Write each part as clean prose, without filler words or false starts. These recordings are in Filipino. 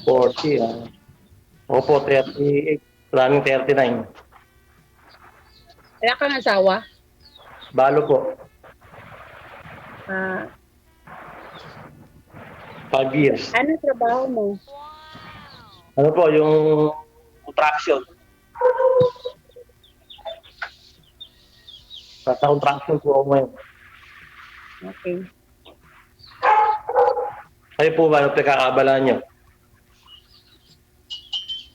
40, ako po, 38, running 39. Wala kang asawa? Balo po, Ah, 5 years. ano trabaho mo? Ano po, yung contraction. Nasa contraction po ako ngayon. Okay. Kayo po ba, ano pinagkakaabalahan nyo?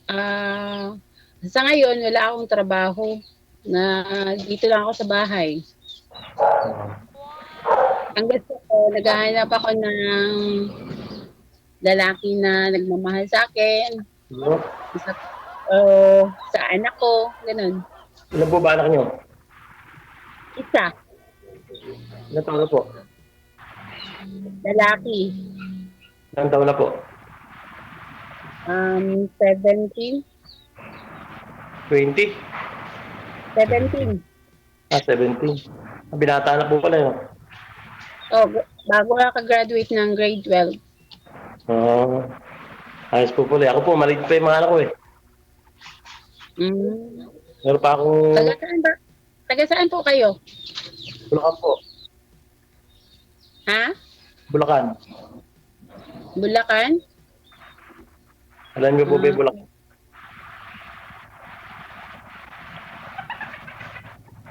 Ah, sa ngayon wala akong trabaho na dito lang ako sa bahay. Ang gusto ko, naghahanap ako ng lalaki na nagmamahal sa akin, Ano? sa, sa anak ko, ganun. Ilan po ba anak nyo? Isa, Ilan taon na po? lalaki, Ilan taon na po? 17, 20? 17. 17. Binata na po pala yun. Oh, bago ka-graduate ng grade 12. Ah, ayos po pala. Ako po, maliit pa yung mga anak ko eh. Mm. Meron pa akong Taga saan ba? Taga saan po kayo? Bulacan po. Ha? Bulacan. Bulacan? Alam niyo po ba yung Ah, Bulacan?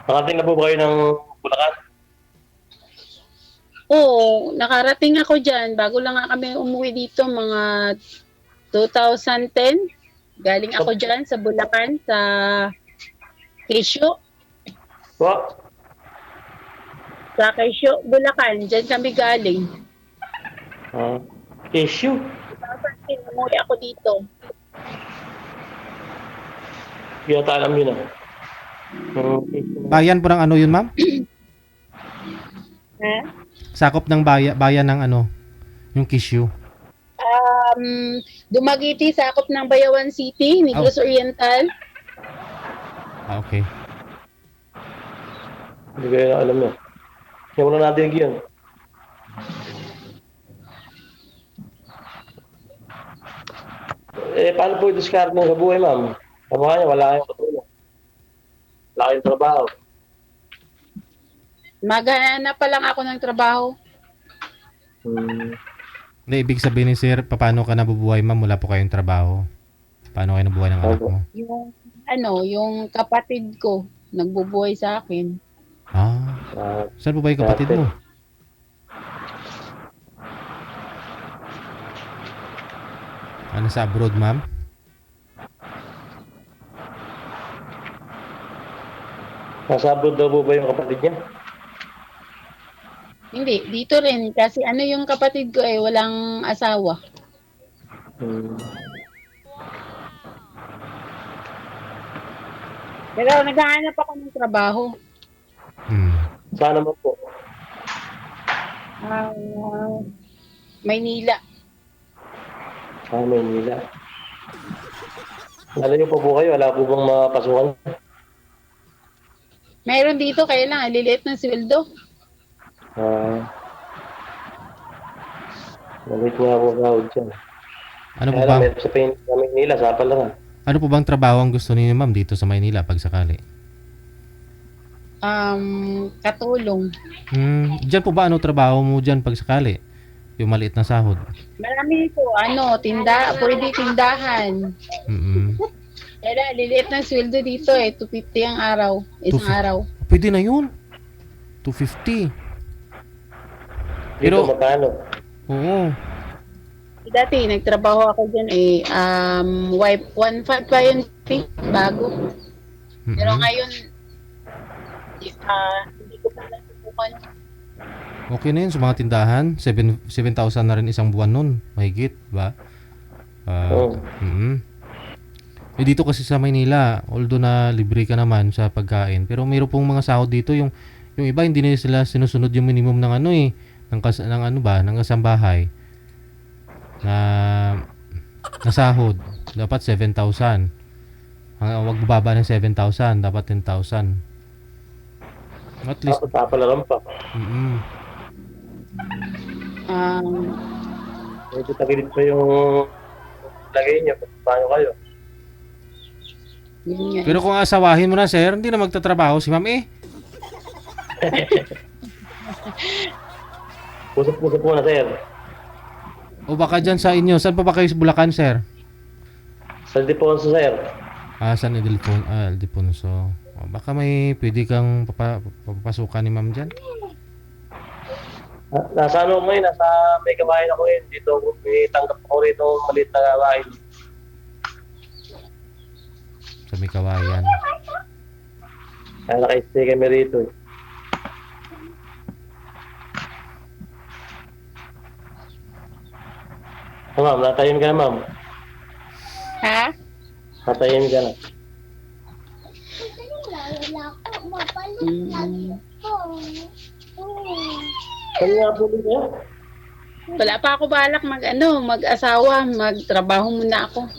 Nakarating na po ba kayo ng Bulacan? oo, nakarating ako dyan. Bago lang nga kami umuwi dito, mga 2010. Galing ako dyan sa Bulacan, sa Quezon. Po? Sa Quezon, Bulacan. Dyan kami galing. Ah, issue. 2010, umuwi ako dito. Hindi ata alam yun ah. Issue. Bayan po ng ano yun, ma'am? Ha? Sakop ng bayan ng ano, yung Kishu. Dumaguete, sakop ng Bayawan City, Negros Oriental. Ah, okay. Hindi ko yun alam yun. Hindi ko na natin yun. Paano po i-discard mo sa buhay, ma'am? Kamukha niya, wala kayong katulong. Wala kayong trabaho. Maghanap pa lang ako ng trabaho. Hindi, ibig sabihin ni sir, paano ka nabubuhay, ma'am, wala po kayong trabaho? Paano kayo nabubuhay ng anak mo? Yung kapatid ko, nagbubuhay sa akin. Saan po ba yung kapatid mo? Ano sa abroad, ma'am? Nasa abroad daw po ba yung kapatid niya? Hindi, dito rin. Kasi yung kapatid ko walang asawa. Pero naghahanap ako ng trabaho. Saan naman po? Maynila. Maynila. Nalayo pa po kayo, wala po bang mapasukan? Meron dito, kaya lang, liliit ng sweldo. Nalayo nga po gawad dyan. Ano po bang, Sa Maynila, sa Palaran. ano po bang trabaho ang gusto niyo, ma'am, dito sa Maynila pag sakali? Katulong. Diyan po ba ano trabaho mo diyan pag sakali? Yung maliit na sahod. Marami po, pwede tindahan. Kaya liliit ng sweldo dito 250 ang araw, isang araw. Pwede na yun. 250. Dito magkano? Oo. Dati, nagtrabaho ako dyan 1.5 pa yun, bago. Pero ngayon, hindi ko pa nasubukan. Okay na yun sa mga tindahan. 7,000 na rin isang buwan nun. Mahigit, ba? Dito kasi sa Maynila, although na libre ka naman sa pagkain, pero mayroon pong mga sahod dito, yung iba hindi na sila sinusunod yung minimum ng ng kasambahay na sahod. Dapat 7,000. Wag bababa ng 7,000, dapat 10,000. At least Papalaran pa. Medyo tagilid pa yung lagay niyo, paano kayo? Yun nga. Pero kung asawahin mo na, sir, hindi na magtatrabaho si ma'am eh. Pusok-pusok muna, sir. O baka dyan sa inyo, saan pa ba kayo sa Bulacan, sir? Sa Deponso, sir. San Ildefonso. O, baka may pwede kang papasukan ni ma'am dyan. Nasa ano ko ngayon, nasa may kabahin ako ngayon. Dito, may tanggap ako rito, maliit na kabahin. Sa may kawayan. Kaya naka-stay kami rito. Ma'am, natayin ka na, ma'am. Ha? Natayin ka na. Mm. Ano nga po niya? Wala pa ako balak mag-asawa, magtrabaho muna ako.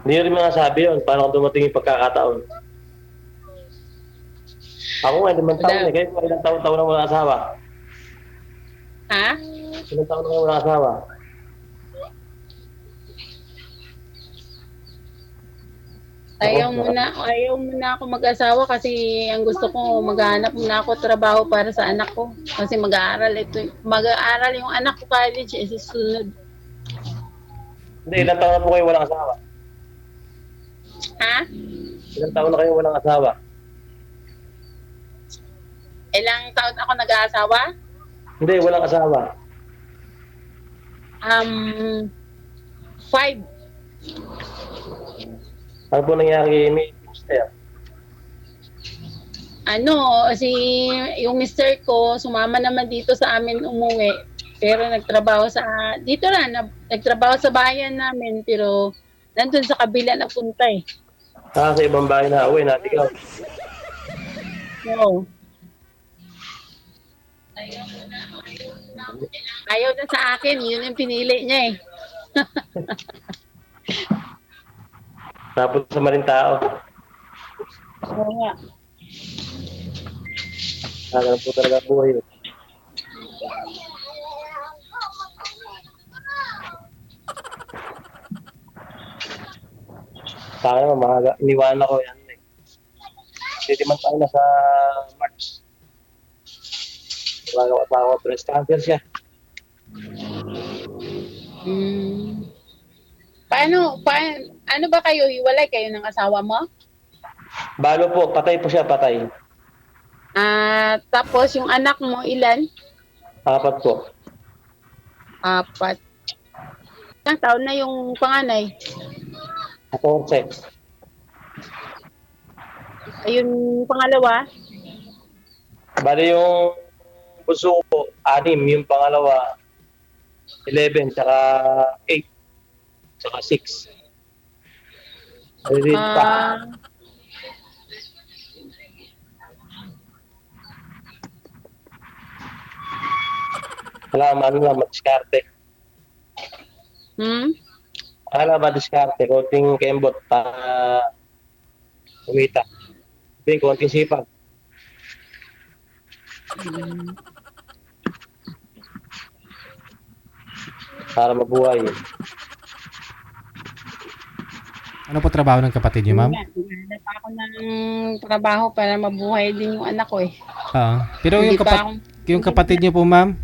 Hindi rin mga sabi yun. Paano kung dumating yung pagkakataon? Ako nga, 5 taon eh. Kayo ilang taon-taon na walang asawa? Ha? Ilang taon na walang asawa? Ayaw muna ako mag-asawa kasi ang gusto ko maghanap muna ako trabaho para sa anak ko. Kasi mag-aaral yung anak ko college susunod. Hindi, ilang taon na po kayo walang asawa? Ha? Ilang taon na kayo walang asawa? Ilang taon ako nag-aasawa? Hindi, walang asawa. 5. Ano po nangyari kay Mister? Yung mister ko, sumama naman dito sa amin umuwi. Pero nagtrabaho nagtrabaho sa bayan namin, pero nandun sa kabila na punta eh. Sa ibang bahay na uwi, natigaw. No. Ayaw na sa akin, yun yung pinili niya eh. Tapos sa maling tao. Oo nga. Nagano po talaga ang buhay yun. Sa akin naman, maaga. Iniwanan ako yan. Hindi man tayo na sa March. Wala ko asawa, breast cancer siya. Ano ba kayo? Hiwalay kayo ng asawa mo? Balo po, patay po siya, patay. Tapos yung anak mo, ilan? 4 po. 4. Ilang taon na yung panganay? 14. Ayun, pangalawa? Bali yung bunso ko, 6. Yung pangalawa, 11, tsaka 8, tsaka 6. Maliliit pa. Wala, ano lang, madiskarte. Wala, madiskarte. Konting kembot para kumita. Hindi, konting sipag. Para mabuhay. Ano po trabaho ng kapatid niyo, ma'am? Naghanap ako ng trabaho para mabuhay din yung anak ko eh. Pero Hindi yung kapatid niyo po, ma'am,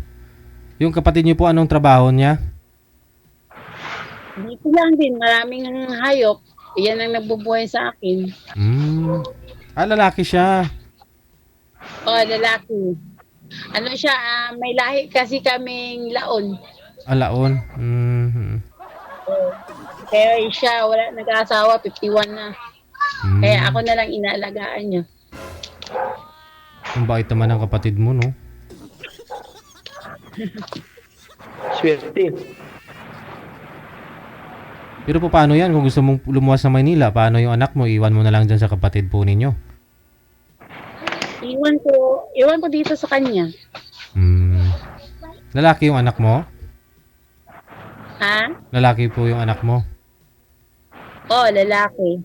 yung kapatid niyo po, anong trabaho niya? Dito lang din, maraming hayop. Yan ang nagbubuhay sa akin. Lalaki siya. Lalaki. Ano siya, may lahi kasi kaming laon. Alaon. Kaya siya, wala nag-aasawa, 51 na. Kaya ako na lang inaalagaan niya. Ang bait naman ng kapatid mo, no? Swerte. Pero po, paano yan? Kung gusto mong lumuwas sa Maynila, paano yung anak mo? Iwan mo na lang dyan sa kapatid po ninyo. Iwan ko dito sa kanya. Lalaki yung anak mo? Ha? Lalaki po yung anak mo? Lalaki.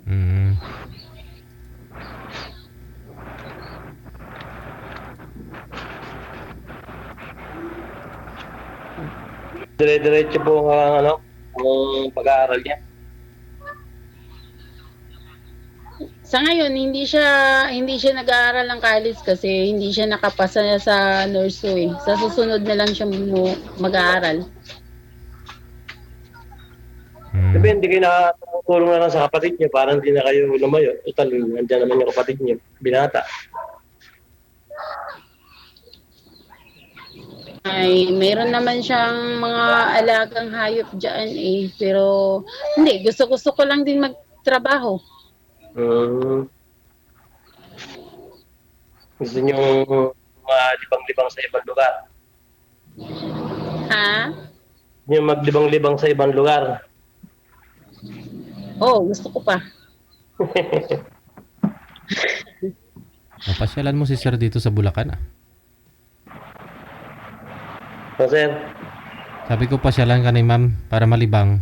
dire-diretso po ang ano, ang pag-aaral niya. Sa ngayon, hindi siya nag-aaral ng college kasi hindi siya nakapasa sa nursery. Sa susunod na lang siya mag-aaral. Sabi, hindi kayo nakatulong na lang sa kapatid niyo, parang hindi na kayo lumayo. Total, nandiyan naman yung kapatid niyo, binata. Ay, meron naman siyang mga alagang hayop dyan eh. Pero, hindi. Gusto ko lang din magtrabaho. Gusto niyo malibang-libang sa ibang lugar. Ha? Yung maglibang-libang sa ibang lugar. Oo, gusto ko pa. Pasyalan mo si sir dito sa Bulacan ah. So, sir, Sabi ko pasyalan ka ni ma'am para malibang.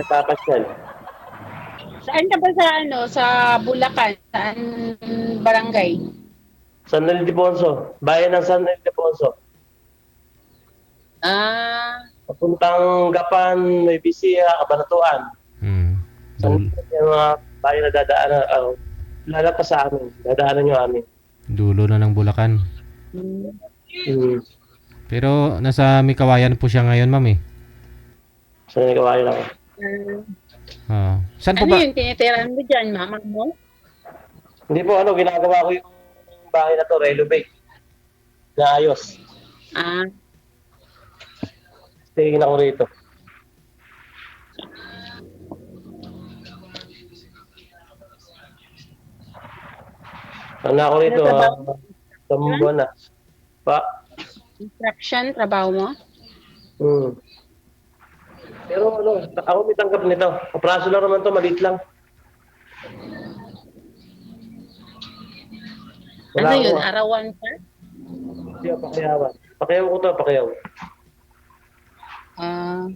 papasyal. Saan ka ba sa Bulacan? Saan barangay? San Ildefonso, bayan ng San Ildefonso. Ah, Papuntang Gapan, may Bisia, Cabanatuan. San yung mga bayan na dadaanan, lalabas sa amin, dadaanan nyo amin. Dulo na ng Bulacan. Pero nasa Mikawayan po siya ngayon, ma'am eh. Saan yung kawain ako? Saan po ano ba? yung tinitirahan mo dyan, mama mo? Hindi po, ginagawa ko yung bahay na to, renovate. Naayos. Ah, Stay na ko rito. Ano ako rito, isang buwan na. Pa. construction, trabaho mo? Pero ako may tanggap nito. Kapraso lang naman to, maliit lang. Ano yun, arawan pa? Hindi, pakiyawan. Pakiyaw ko to, pakiyaw. Ah,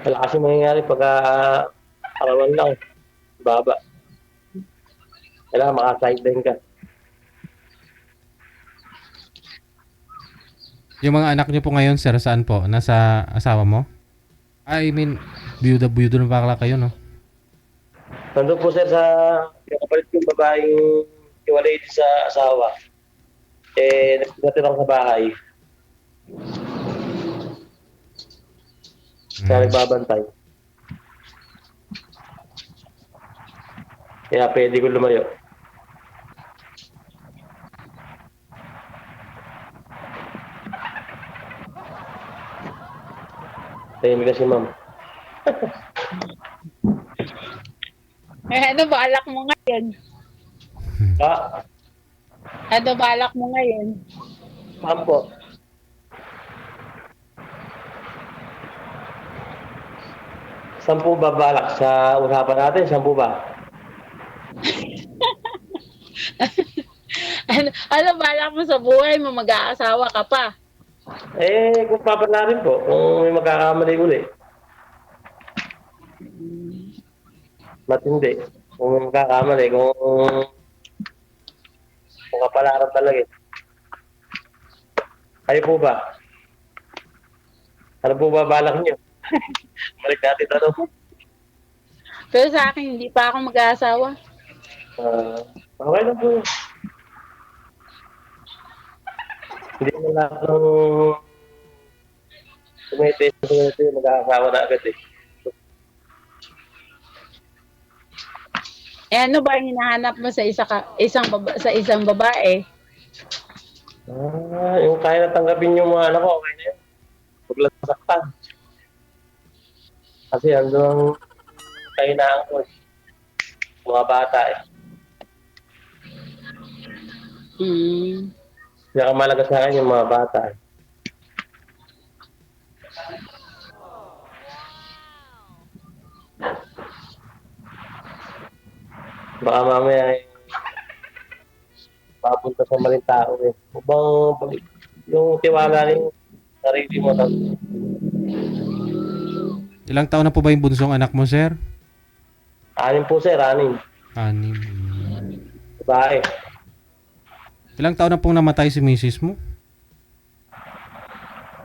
Wala kasi mangyayari pagka arawan lang. Baba. Kailangan maka-sideline ka. Yung mga anak niyo po ngayon, sir, saan po? Nasa asawa mo? I mean, biyuda na bakla kayo, no? Nandun po sir sa yung kapalit yung babaeng iwalay din sa asawa. Natirang sa bahay. Kaya nagbabantay. Kaya pwede ko lumayo. Tahimik kasi ma'am. ano balak mo ngayon? Ano balak mo ngayon? Saan po? Saan po ba balak? Sa usapan natin, saan po ba? ano balak mo sa buhay mo? Mag-aasawa ka pa? Kung papanarin po, kung may magkakamali uli. Matindi. Kung may magkakamali, kung kapalaran talaga eh. Kayo po ba? Ano po ba balak niyo? Balik natin tanong. Pero sa akin, hindi pa ako mag-aasawa. Okay lang po. Hindi mo lahat ng tumete mag-aasawa na agad eh. Ano ba ang hinahanap mo sa isang babae? Yung kaya na tanggapin yung mga anak ko, okay na yun. Huwag lang saktan. Kasi ando ang kahinaan ko eh. Mga bata eh. Kaya kamalaga sa akin yung mga bata eh. Baka mamaya papunta sa maling tao eh. Bang yung tiwala ng sarili mo. Ilang taon na po ba yung bunsong anak mo, sir? 6 po sir, 6. Anim. Babae. Ilang taon na pong namatay si misis mo?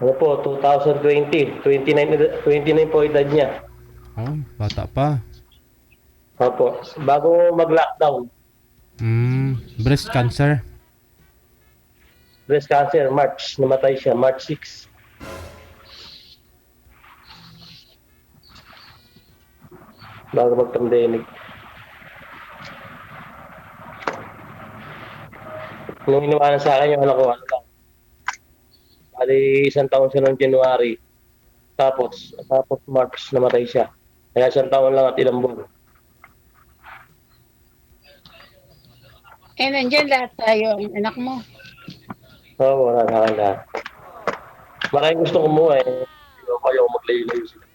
Ano po, 2020. 29 po edad niya. Oh, bata pa. Opo. Bago mag-lockdown. Breast cancer. Breast cancer, March. Namatay siya, March 6. Bago mag-pandemic. Nung iniwanan sa akin yung anak ko, ano lang. Bali, 1 taon siya noong January. Tapos March namatay siya. Kaya 1 taon lang at ilang buwan. Nandyan lahat tayo, ang anak mo. Oo, wala sa akin lahat. Maraming gusto kumuha eh. Ayaw maglayo-layo sila.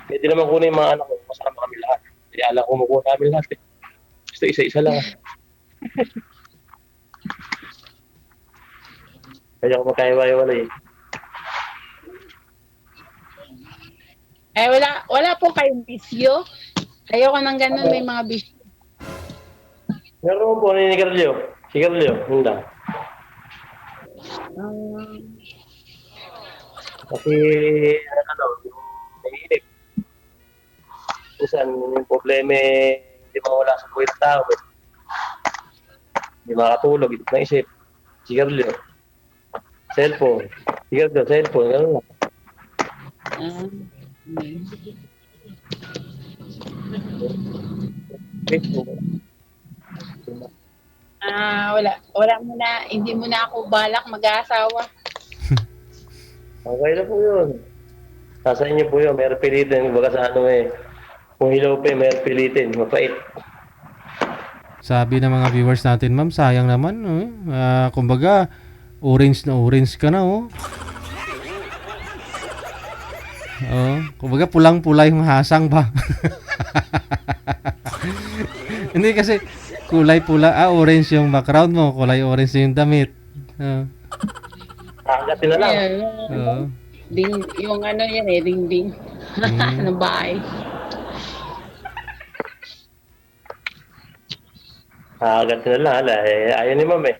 Pwede naman kunin yung mga anak ko. Masama kami lahat. Kaya alam ko kumukuha namin lahat eh. Gusto isa-isa lang. Kaya ako magkaiwa-iwala eh. Wala po kayong bisyo. Ayoko nang ganun, may mga bisyo. Meron po ni Carlio. Si Carlio, hindi. Kasi, ano, yung naiinip. Minsan, yung problema eh, hindi mawala sa buhay ng tao eh. Hindi makatulog, hindi naisip. Si Carlio. Cellphone. Si Carlio, cellphone. Gano'n lang. Facebook. Wala muna, hindi mo na ako balak mag-aasawa. Okay na po yun. Nasa inyo po yun. Meron pilitin. Baga sa ano eh. Kung hilaw pa eh, meron pilitin. Mapait. Sabi ng mga viewers natin, ma'am, sayang naman. Kumbaga, orange na orange ka na, oh. Oh, kumbaga pulang-pula yung hasang ba? Hindi kasi kulay pula, orange yung background mo, kulay orange yung damit. Agatin na lang. Oh. Yung ano yan eh, ding-ding. Ng bahay. Agatin na lang. Hala, eh, ayaw ni ma'am eh.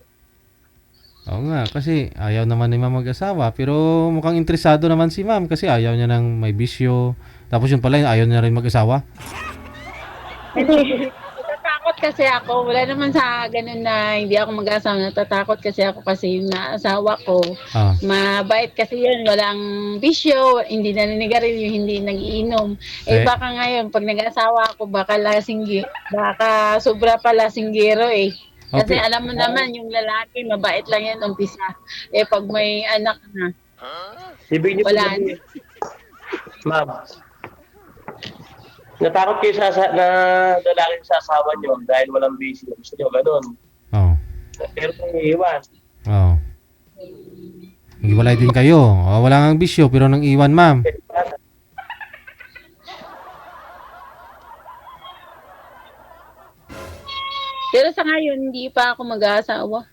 Oo nga, kasi ayaw naman ni ma'am mag-asawa. Pero mukhang interesado naman si ma'am kasi ayaw niya ng may bisyo. Tapos yun pala, ayaw niya rin mag-asawa. Natatakot kasi ako. Wala naman sa ganun na hindi ako mag-asawa. Natatakot kasi ako kasi yung naasawa ko. Mabait kasi yun. Walang bisyo. Hindi naninigarilyo. Hindi nag-iinom. Baka ngayon, pag nag-asawa ako, baka baka sobra pa lasinggero eh. Kasi alam mo naman, yung lalaki, mabait lang yan umpisa. Pag may anak na, wala na. Ma'am, natakot kayo na lalaki sa asawa nyo dahil walang bisyo. Gusto nyo, ganun. Oo. Pero kung iiwan. Oo. Hiwalay din kayo. Wala nang bisyo, pero nang iwan, ma'am. Pero sa ngayon, hindi pa ako mag-aasawa.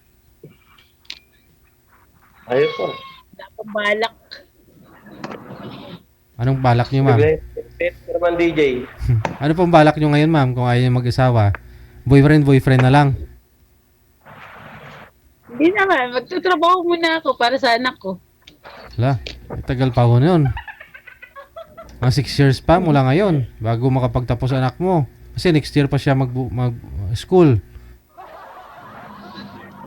Ayos po. Dapat balak. Anong balak niyo, ma'am? Naman DJ. Ano pong balak niyo ngayon, ma'am, kung ayaw niyo mag-asawa? Boyfriend na lang. Hindi naman. Magtatrabaho muna ako para sa anak ko. Hala, tagal pa ho yun. Mga 6 years pa mula ngayon bago makapagtapos anak mo. Kasi next year pa siya mag-school.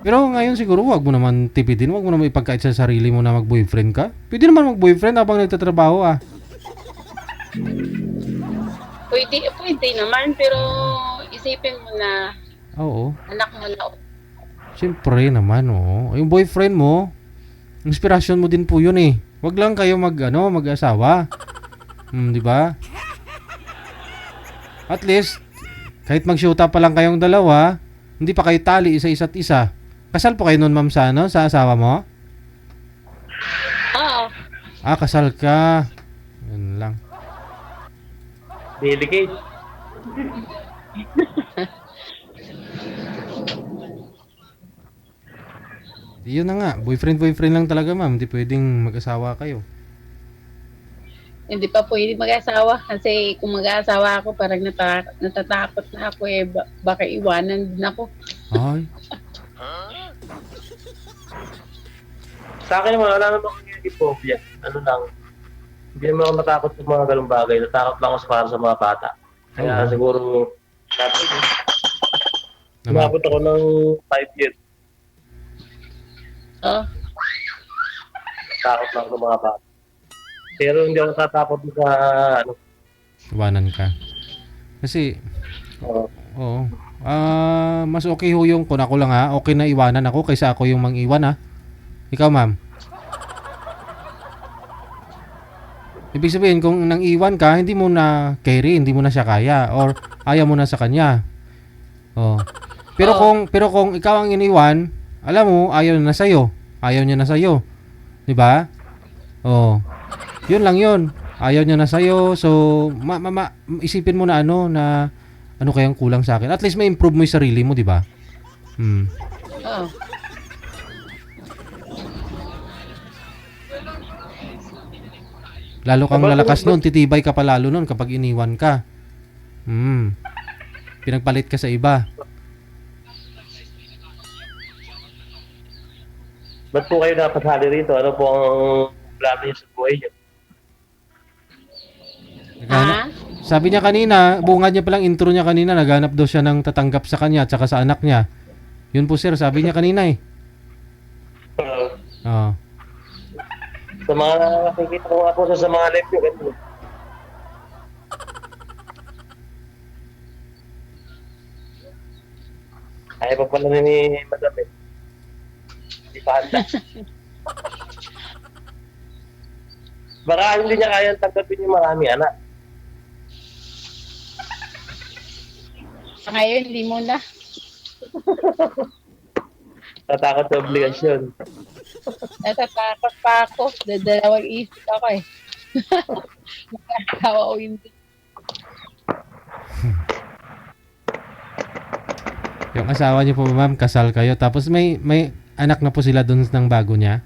Pero ngayon siguro wag mo naman tipidin, wag mo naman ipagkait sa sarili mo na mag-boyfriend ka. Pwede naman mag-boyfriend habang nagtatrabaho ah. Pwede naman, pero isipin mo na Oo. anak mo na. Siyempre naman, oo. Yung boyfriend mo, inspirasyon mo din po yun eh. Wag lang kayo mag-asawa. Di ba? At least, kahit mag-shoota pa lang kayong dalawa, hindi pa kayo tali isa-isa't isa. Kasal po kayo nun, ma'am, sa asawa mo? Oo. Kasal ka. Yun lang. Delicate. Yun na nga, boyfriend lang talaga ma'am, hindi pwedeng mag-asawa kayo. Hindi pa pwede mag-asawa kasi kung mag-asawa ako parang natatakot na ako eh baka iwanan din ako. Ay, Sa akin naman, wala naman akong phobia. Ano lang, hindi naman ako matakot sa mga ganung bagay. Natakot lang ako para sa mga bata. Kaya Oo. siguro, dati, naman. umabot ako ng 5 years. Oh, Takot lang sa mga bata. Pero hindi ako tatakot sa, ano, Iwanan ka. Kasi, uh, oo. Mas okay ho yung kung ako lang ha. Okay na iwanan ako kaysa ako yung mang-iwan ha. Ikaw ma'am. Ibig sabihin kung nang iwan ka, hindi mo na carry, hindi mo na siya kaya or ayaw mo na sa kanya. Oh. Pero kung ikaw ang iniwan, alam mo, ayaw na sa'yo. Ayaw niya na sa'yo. 'Di ba? Oh. 'Yun lang 'yun. Ayaw niya na sa'yo. So, isipin mo na ano kayang kulang sa akin. At least may improve mo 'yung sarili mo, 'di ba? oh. Lalo kang lalakas noon, titibay ka pa lalo noon kapag iniwan ka. Pinagpalit ka sa iba. ba't po kayo napasali rito? Ano po ang plano niyo sa buhay niyo? Ha? Sabi niya kanina, bungad niya palang intro niya kanina, naghanap daw siya ng tatanggap sa kanya at saka sa anak niya. Yun po sir, sabi niya kanina eh. Oo. Sa mga nakikita ko nga po sa mga live niyo, ganun. Ayaw pa pala ni Madam eh. Hindi pa handa. Baka hindi niya kayang tanggapin yung marami anak. Sa ngayon, hindi mo na. Tatakot sa obligasyon. Natatakot pa ako. Dadalawang isip ako eh. Mag-asawa o hindi. Yung asawa niyo po ma'am, kasal kayo. Tapos may anak na po sila doon ng bago niya.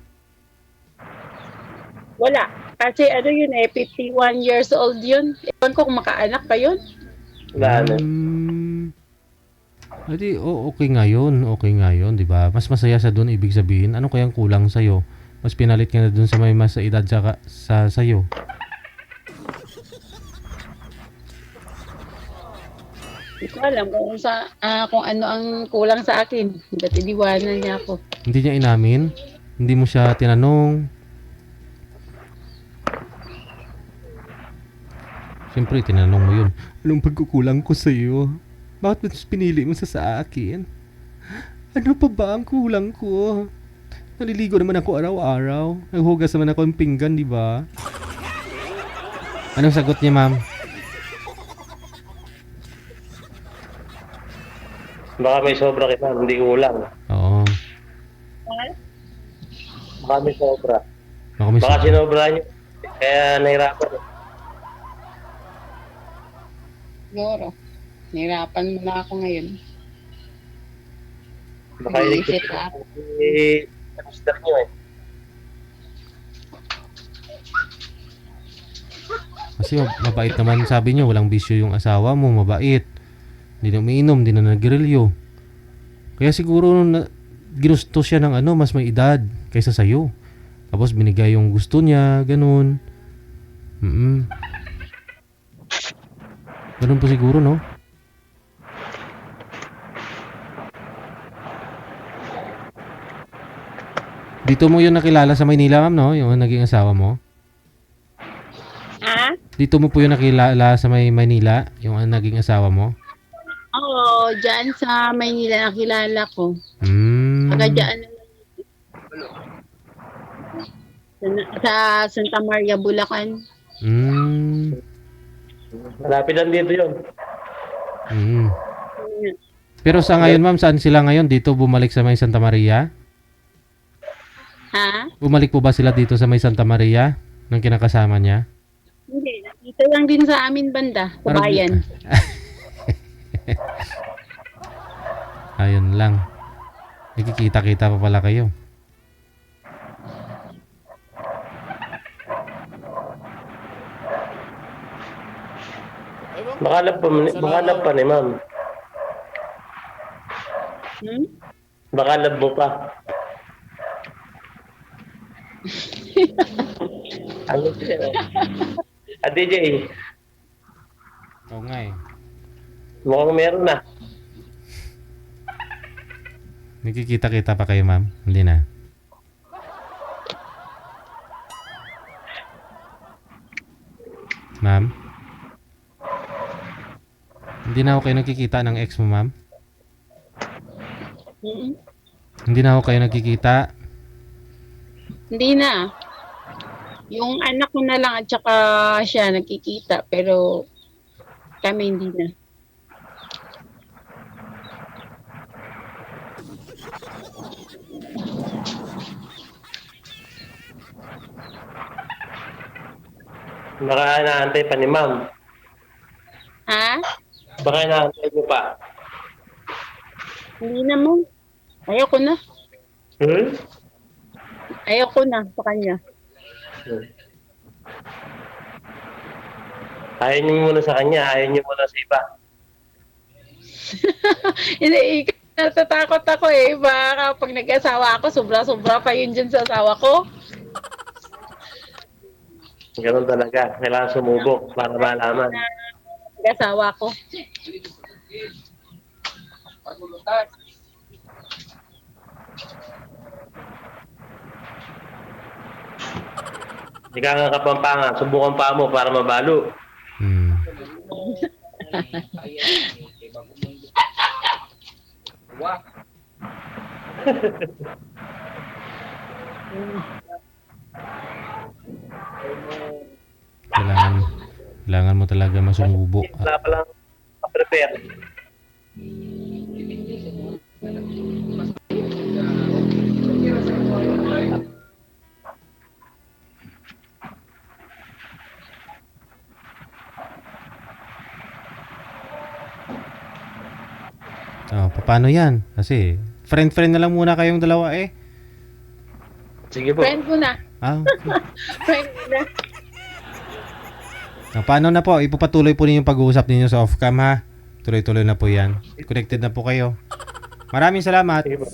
Wala. Kasi ano yun eh, 51 years old yun. Ewan ko kung makaanak pa yun. Wala na. Edi, okay nga yun. Okay nga yun, di ba? Mas masaya sa doon, ibig sabihin. Ano kayang kulang sa'yo? Mas pinalit ka na doon sa may mas sa edad sa'yo. Hindi ko alam kung ano ang kulang sa akin. Ba't iniwanan niya ako? Hindi niya inamin? Hindi mo siya tinanong? Siyempre, tinanong mo yun. Anong pagkukulang ko sa'yo? Bakit mo pinili mo sa akin? Ano pa ba ang kulang ko? Naliligo naman ako araw-araw. Naghugas naman ako ng pinggan, di ba? Anong sagot niya, ma'am? Baka may sobra kita, hindi kulang. Oo. Baka may sobra. Baka may Baka sagot. sinobra niyo. Kaya nahirapan. Siguro. Nahirapan mo na ako ngayon. Baka Iisip iligpit na. sa mister niyo eh. Kasi mabait naman sabi niyo, walang bisyo yung asawa mo, mabait. Hindi na umiinom, hindi na nagrilyo. Kaya siguro ginusto siya ng mas may edad kaysa sa'yo. Tapos binigay yung gusto niya, ganun. Ganun po siguro, no? Dito mo yun nakilala sa Maynila, ma'am, no? Yung naging asawa mo. Ha? Dito mo po yun nakilala sa Maynila, yung naging asawa mo. Oo, dyan sa Maynila nakilala ko. Saka dyan sa Santa Maria, Bulacan. Malapit lang dito yun. Pero sa ngayon, ma'am, saan sila ngayon? Dito bumalik sa may Santa Maria? Ha? Bumalik po ba sila dito sa may Santa Maria nang kinakasama niya? Hindi, dito lang din sa amin banda, sa Parang- bayan. Ayun lang. Nakikita-kita pa pala kayo. Baka love pa ni ma'am. Hmm? Baka love mo pa. Ano siya? DJ, Oo nga eh. mukhang meron na. Nagkikita-kita pa kayo, ma'am? Hindi na. Ma'am? Hindi na ako kayo nagkikita ng ex mo, ma'am? Mm-mm. Hindi na ako kayo nagkikita? Hindi na. Yung anak ko na lang at saka siya nagkikita, pero kami hindi na. Baka naantay pa ni ma'am. Ha? Baka naantay mo pa. Hindi naman. Ayoko na. Hmm? Ayoko na sa kanya. Ayaw niyo muna sa kanya, ayaw niyo muna sa iba. Hindi, natatakot ako eh. Baka pag nag-asawa ako, sobra-sobra pa yun dyan sa asawa ko. Ganun talaga. Kailangan sumubok para malaman. Nag-asawa ko. Hindi ka nga kapampangan, subukan pa mo para mabalo. Hmm. Kailangan mo talaga masumubo. Wala pa lang prepare. Oh, paano yan? Kasi, friend-friend na lang muna kayong dalawa eh. Sige po. Friend ko na. Ah, Friend ko na. paano na po? Ipapatuloy po ninyo yung pag-uusap ninyo sa off-cam ha? Tuloy-tuloy na po yan. Connected na po kayo. Maraming salamat. Sige po.